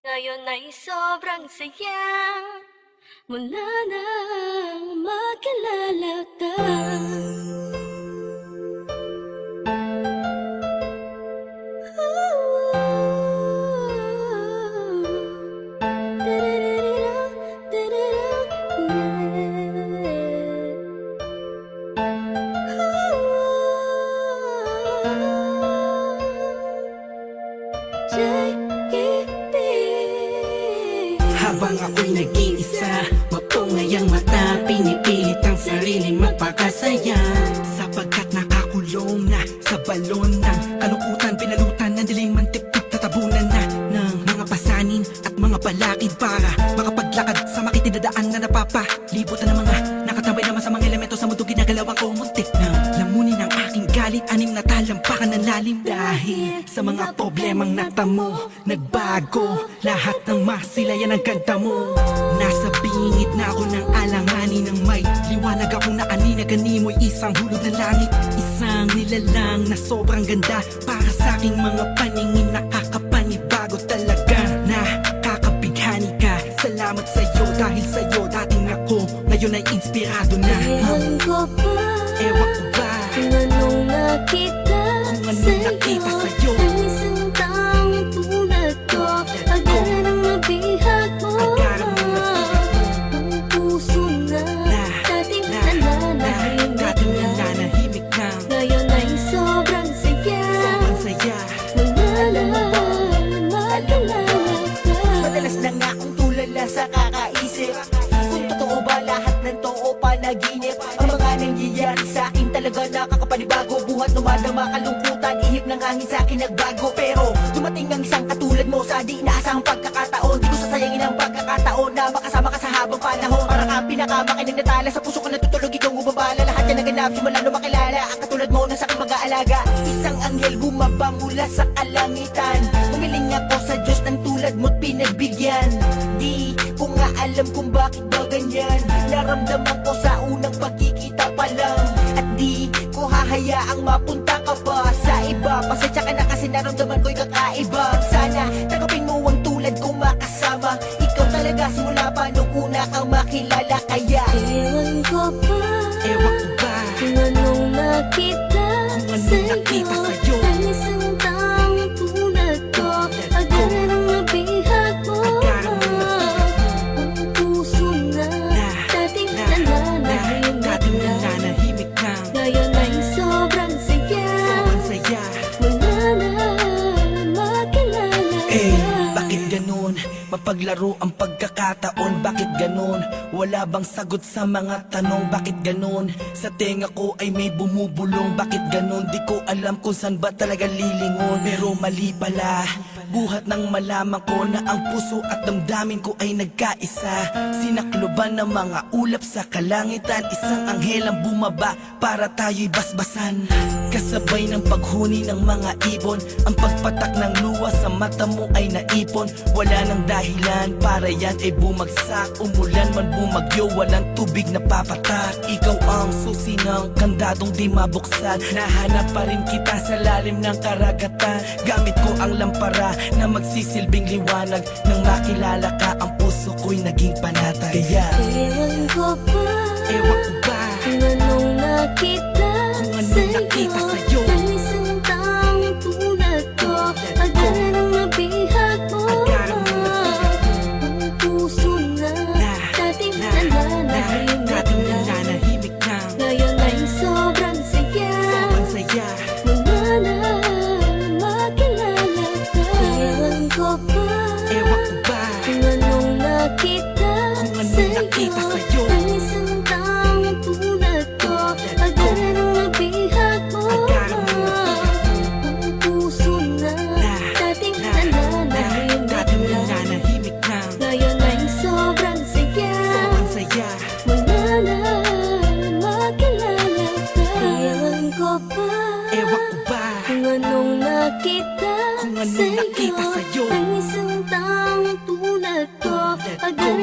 Ngayon ay sobrang saya mula nang makilala ka. Habang ako'y nag-iisa, mapungay ang mata, pinipilit ang sarili magpakasaya. Sapagkat nakakulong na sa balon ng kalungkutan, pinalutan ng dilim ang tip-tip, tatabunan na ng mga pasanin at mga balakid para makapaglakad sa makitidadaan na napapalibutan ng mga nakatambay naman sa mga elemento sa mundo. Ginagalawan ko muntik na lamunin ang aking galit, anim na talampakan ng lalim. Dahil sa mga problemang natamo, nagbago lahat ng masilayan ang ganda mo. Nasa bingit na ako ng alanganin ng may liwanag akong naani-nagani mo'y isang hulog ng langit. Isang nilalang na sobrang ganda para sa aking mga paningin, nakakapanibago talaga. Nakakabighani ka, salamat sa'yo, dahil sa'yo dating ako, ngayon ay inspirado na. Ewan ko ba, Ewan ko ba kung anong nakita sa'yo, ang isang taong tulad ko. Agad ang nabihag mo, ang puso na dating nananahimik na. Ngayon ay sobrang saya mula nang makilala ka. Madalas na nga akong tulala sa kakaisip kung totoo ba lahat ng to o panaginip. Ang mga nangyayari sa akin talaga nakakapanibago. Buhat lumadama, kalungkutan, ihip ng hangin sa akin nagbago. Pero dumating ang isang katulad mo sa di inaasahang pagkakataon. Di ko sasayangin ang pagkakataon na makasama ka sa habang panahon. Para kang pinakamakinig na tala sa puso ko natutulog, ikaw bumabala. Lahat yan naganap, simula nung makilala ang katulad mo na sa aking mag-aalaga. Isang anghel bumaba mula sa kalangitan. Umiling ako sa Diyos ng tulad mo't pinagbigyan. Di ko nga alam kung bakit ba ganyan. Naramdaman ko sa unang pagkikita pa lang. At di ko hahayaang mapunta ka pa sa iba. Pasensya ka na kasi naramdaman ko'y kakaiba. Sana tanggapin mo ang tulad kong makasama. Ikaw talaga simula pa nung una kang makilala. Kaya Ewan ko ba, Ewan ko ba kung anong nakita sa'yo, ang isang taong tulad ko. Agad ang nabihag mo, ang puso na dating nananahimik na. Ngayon ay sobrang saya mula nang makilala ka. Bakit ganun? Mapaglaro ang pagkakataon, bakit ganun? Wala bang sagot sa mga tanong, bakit ganun? Sa tenga ko ay may bumubulong, bakit ganun? Di ko alam kung saan ba talaga lilingon. Pero mali pala, buhat nang malaman ko na ang puso at damdamin ko ay nagkaisa. Sinakloban ng mga ulap sa kalangitan, isang anghel ang bumaba para tayo'y basbasan. Kasabay ng paghuni ng mga ibon, ang pagpatak ng luha sa mata mo ay naipon. Wala nang dahilan para yan ay bumagsak. Umulan man bumagyo, walang tubig na papatak. Ikaw ang susi ng kandadong di mabuksan. Nahanap pa rin kita sa lalim ng karagatan. Gamit ko ang lampara na magsisilbing liwanag. Nang makilala ka, ang puso ko'y naging panatag. Kaya Ewan ko ba, ewan ko ba kung anong nakita sa'yo, ang isang taong tulad ko. Agad ang nabihag mo, ang puso na dating nananahimik na. Ngayon ay sobrang saya mula nang makilala ka. Ewan ko ba, ewan ko ba kung anong nakita sa'yo, ang isang taong tulad ko. Agad ang nabihag mo, ang puso na dating nananahimik na. Ngayon ay sobrang saya mula nang makilala ka. Ewan ko ba, Ewan ko ba kung anong nakita sa'yo, ang isang taong tulad ko. Agad